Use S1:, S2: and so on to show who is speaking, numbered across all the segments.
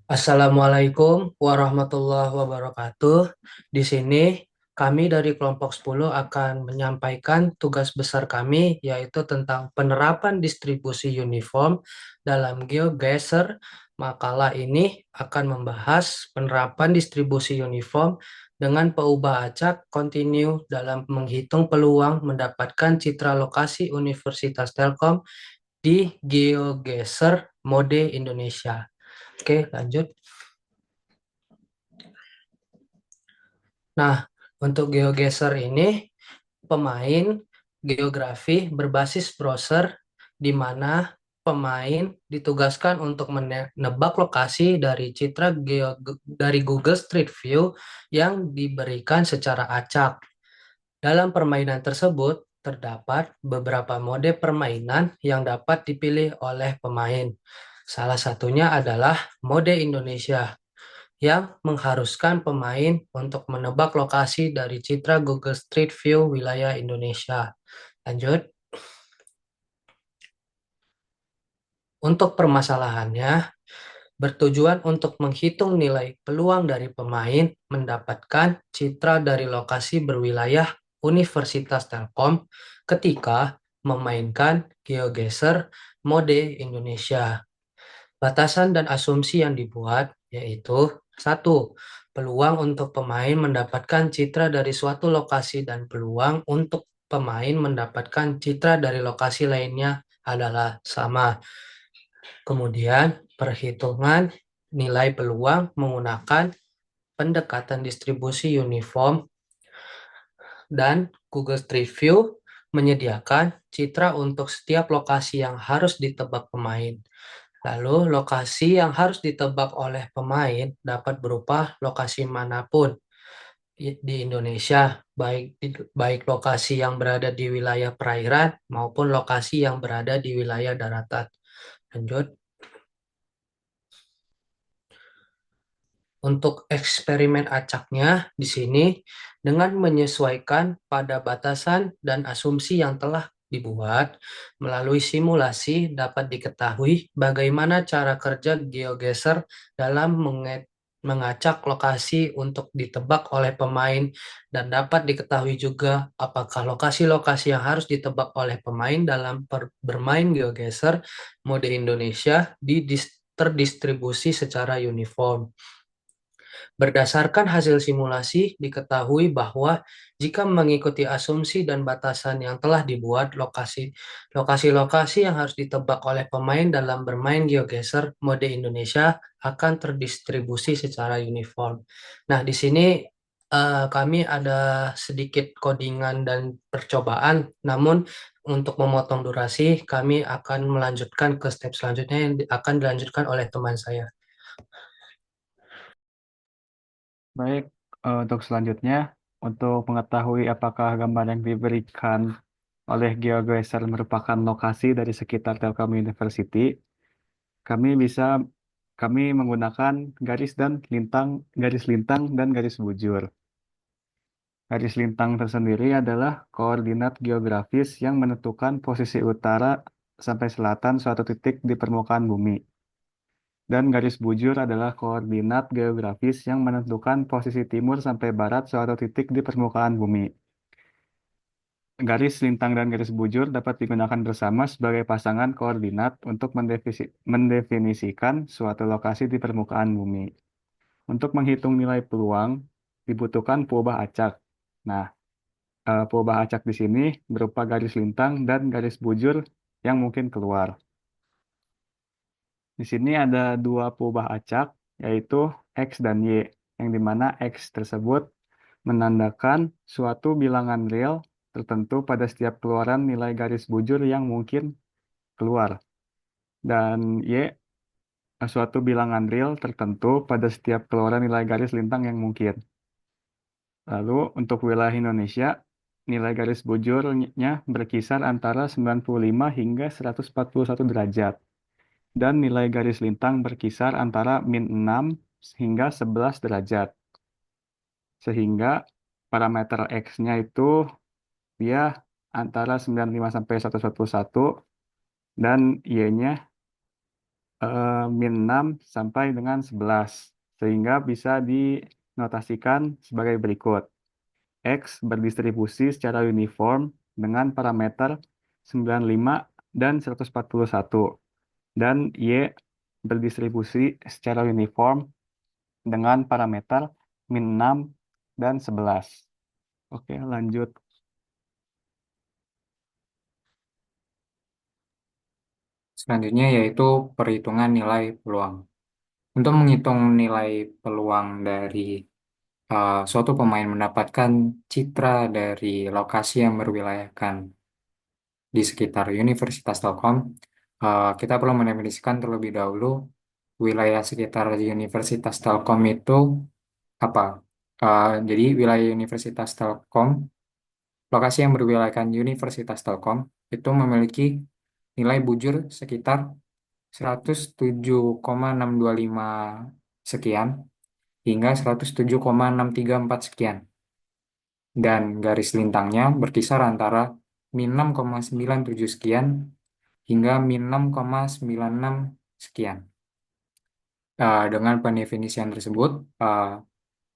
S1: Assalamualaikum warahmatullahi wabarakatuh. Di sini kami dari kelompok 10 akan menyampaikan tugas besar kami yaitu tentang penerapan distribusi uniform dalam GeoGuessr. Makalah ini akan membahas penerapan distribusi uniform dengan peubah acak kontinu dalam menghitung peluang mendapatkan citra lokasi Universitas Telkom di GeoGuessr mode Indonesia. Oke, lanjut. Nah, untuk GeoGuessr ini pemain geografi berbasis browser di mana pemain ditugaskan untuk menebak lokasi dari dari Google Street View yang diberikan secara acak. Dalam permainan tersebut terdapat beberapa mode permainan yang dapat dipilih oleh pemain. Salah satunya adalah mode Indonesia yang mengharuskan pemain untuk menebak lokasi dari citra Google Street View wilayah Indonesia. Lanjut, untuk permasalahannya, bertujuan untuk menghitung nilai peluang dari pemain mendapatkan citra dari lokasi berwilayah Universitas Telkom ketika memainkan GeoGuessr mode Indonesia. Batasan dan asumsi yang dibuat yaitu satu, peluang untuk pemain mendapatkan citra dari suatu lokasi dan peluang untuk pemain mendapatkan citra dari lokasi lainnya adalah sama. Kemudian, perhitungan nilai peluang menggunakan pendekatan distribusi uniform dan Google Street View menyediakan citra untuk setiap lokasi yang harus ditebak pemain. Lalu, lokasi yang harus ditebak oleh pemain dapat berupa lokasi manapun di Indonesia, baik lokasi yang berada di wilayah perairan maupun lokasi yang berada di wilayah daratan. Lanjut, untuk eksperimen acaknya di sini dengan menyesuaikan pada batasan dan asumsi yang telah dibuat melalui simulasi dapat diketahui bagaimana cara kerja GeoGuessr dalam mengacak lokasi untuk ditebak oleh pemain dan dapat diketahui juga apakah lokasi-lokasi yang harus ditebak oleh pemain dalam bermain GeoGuessr mode Indonesia terdistribusi secara uniform. Berdasarkan hasil simulasi, diketahui bahwa jika mengikuti asumsi dan batasan yang telah dibuat, lokasi-lokasi yang harus ditebak oleh pemain dalam bermain GeoGuessr mode Indonesia akan terdistribusi secara uniform. Nah, di sini kami ada sedikit codingan dan percobaan, namun untuk memotong durasi, kami akan melanjutkan ke step selanjutnya yang akan dilanjutkan oleh teman saya.
S2: Baik, untuk selanjutnya, untuk mengetahui apakah gambar yang diberikan oleh GeoGuessr merupakan lokasi dari sekitar Telkom University, kami bisa kami menggunakan garis lintang dan garis bujur. Garis lintang tersendiri adalah koordinat geografis yang menentukan posisi utara sampai selatan suatu titik di permukaan bumi. Dan garis bujur adalah koordinat geografis yang menentukan posisi timur sampai barat suatu titik di permukaan bumi. Garis lintang dan garis bujur dapat digunakan bersama sebagai pasangan koordinat untuk mendefinisikan suatu lokasi di permukaan bumi. Untuk menghitung nilai peluang, dibutuhkan peubah acak. Nah, peubah acak di sini berupa garis lintang dan garis bujur yang mungkin keluar. Di sini ada dua peubah acak, yaitu X dan Y, yang dimana X tersebut menandakan suatu bilangan real tertentu pada setiap keluaran nilai garis bujur yang mungkin keluar. Dan Y, suatu bilangan real tertentu pada setiap keluaran nilai garis lintang yang mungkin. Lalu untuk wilayah Indonesia, nilai garis bujurnya berkisar antara 95 hingga 141 derajat. Dan nilai garis lintang berkisar antara -6 hingga 11 derajat. Sehingga parameter X-nya itu dia antara 95 sampai 141 dan Y-nya min 6 sampai dengan 11, sehingga bisa dinotasikan sebagai berikut. X berdistribusi secara uniform dengan parameter 95 dan 141, dan Y berdistribusi secara uniform dengan parameter min 6 dan 11. Oke, lanjut.
S3: Selanjutnya yaitu perhitungan nilai peluang. Untuk menghitung nilai peluang dari suatu pemain mendapatkan citra dari lokasi yang berwilayahkan di sekitar Universitas Telkom, kita perlu mendefinisikan terlebih dahulu wilayah sekitar Universitas Telkom itu apa. Jadi wilayah Universitas Telkom, lokasi yang berwilayahkan Universitas Telkom itu memiliki nilai bujur sekitar 107,625 sekian hingga 107,634 sekian. Dan garis lintangnya berkisar antara min 6,97 sekian hingga min 6,96 sekian. Dengan pendefinisian tersebut,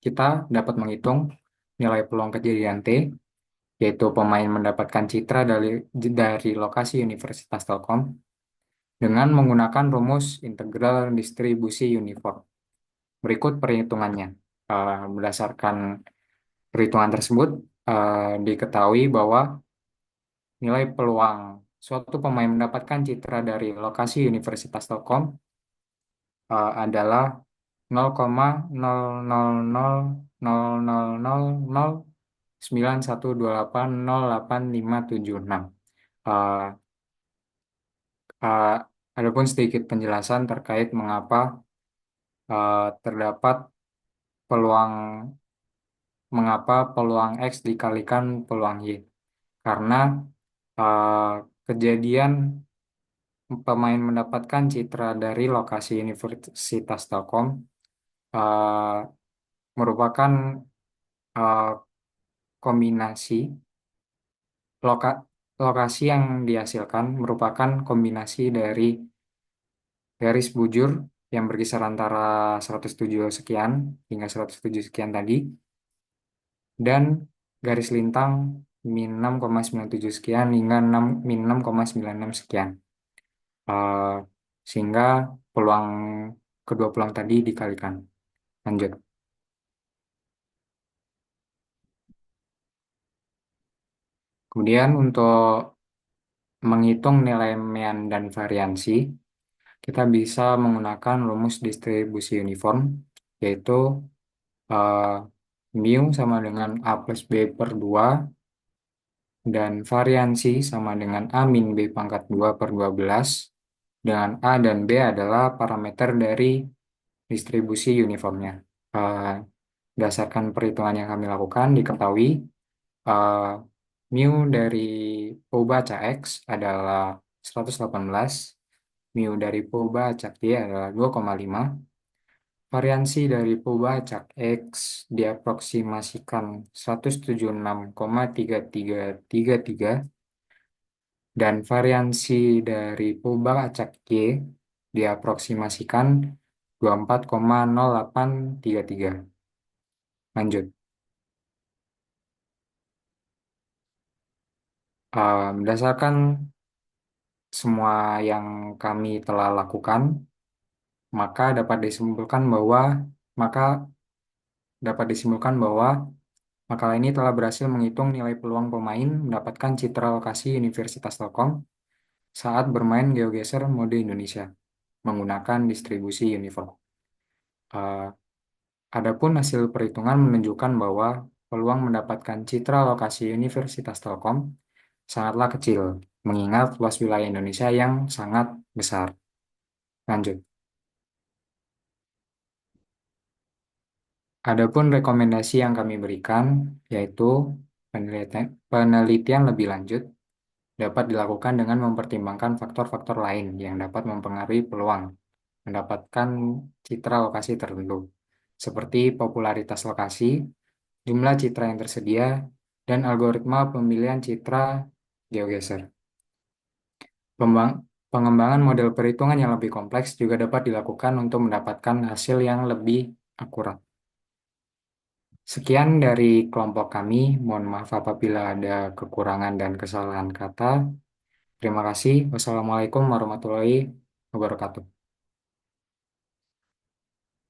S3: kita dapat menghitung nilai peluang kejadian T, yaitu pemain mendapatkan citra dari lokasi Universitas Telkom dengan menggunakan rumus integral distribusi uniform. Berikut perhitungannya. Berdasarkan perhitungan tersebut, diketahui bahwa nilai peluang suatu pemain mendapatkan citra dari lokasi Universitas Telkom adalah 0,00000091280856. Eh, eh, Adapun sedikit penjelasan terkait mengapa terdapat peluang mengapa peluang X dikalikan peluang Y. Karena eh, kejadian pemain mendapatkan citra dari lokasi Universitas Telkom eh, merupakan eh, kombinasi lokasi yang dihasilkan merupakan kombinasi dari garis bujur yang berkisar antara 107 sekian hingga 107 sekian tadi dan garis lintang min 6,97 sekian hingga min 6,96 sekian. Eh, Sehingga peluang kedua peluang tadi dikalikan. Lanjut. Kemudian untuk menghitung nilai mean dan variansi, kita bisa menggunakan rumus distribusi uniform, yaitu eh, mu sama dengan A plus B per 2, dan variansi sama dengan A min B pangkat 2 per 12, dengan A dan B adalah parameter dari distribusi uniformnya. Eh, Berdasarkan perhitungan yang kami lakukan, diketahui eh, mu dari Pobaca X adalah 118, mu dari Pobaca Y adalah 2,5, variansi dari Pobacak X diaproksimasikan 176,3333 dan variansi dari Pobacak Y diaproksimasikan 24,0833. Lanjut. Berdasarkan semua yang kami telah lakukan, maka dapat disimpulkan bahwa maka dapat disimpulkan bahwa makalah ini telah berhasil menghitung nilai peluang pemain mendapatkan citra lokasi Universitas Telkom saat bermain GeoGeser mode Indonesia menggunakan distribusi uniform. Eh, Adapun hasil perhitungan menunjukkan bahwa peluang mendapatkan citra lokasi Universitas Telkom sangatlah kecil, mengingat luas wilayah Indonesia yang sangat besar. Lanjut. Adapun rekomendasi yang kami berikan yaitu penelitian lebih lanjut dapat dilakukan dengan mempertimbangkan faktor-faktor lain yang dapat mempengaruhi peluang mendapatkan citra lokasi tertentu, seperti popularitas lokasi, jumlah citra yang tersedia, dan algoritma pemilihan citra GeoGeser. Pengembangan model perhitungan yang lebih kompleks juga dapat dilakukan untuk mendapatkan hasil yang lebih akurat. Sekian dari kelompok kami. Mohon maaf apabila ada kekurangan dan kesalahan kata. Terima kasih. Wassalamualaikum warahmatullahi wabarakatuh.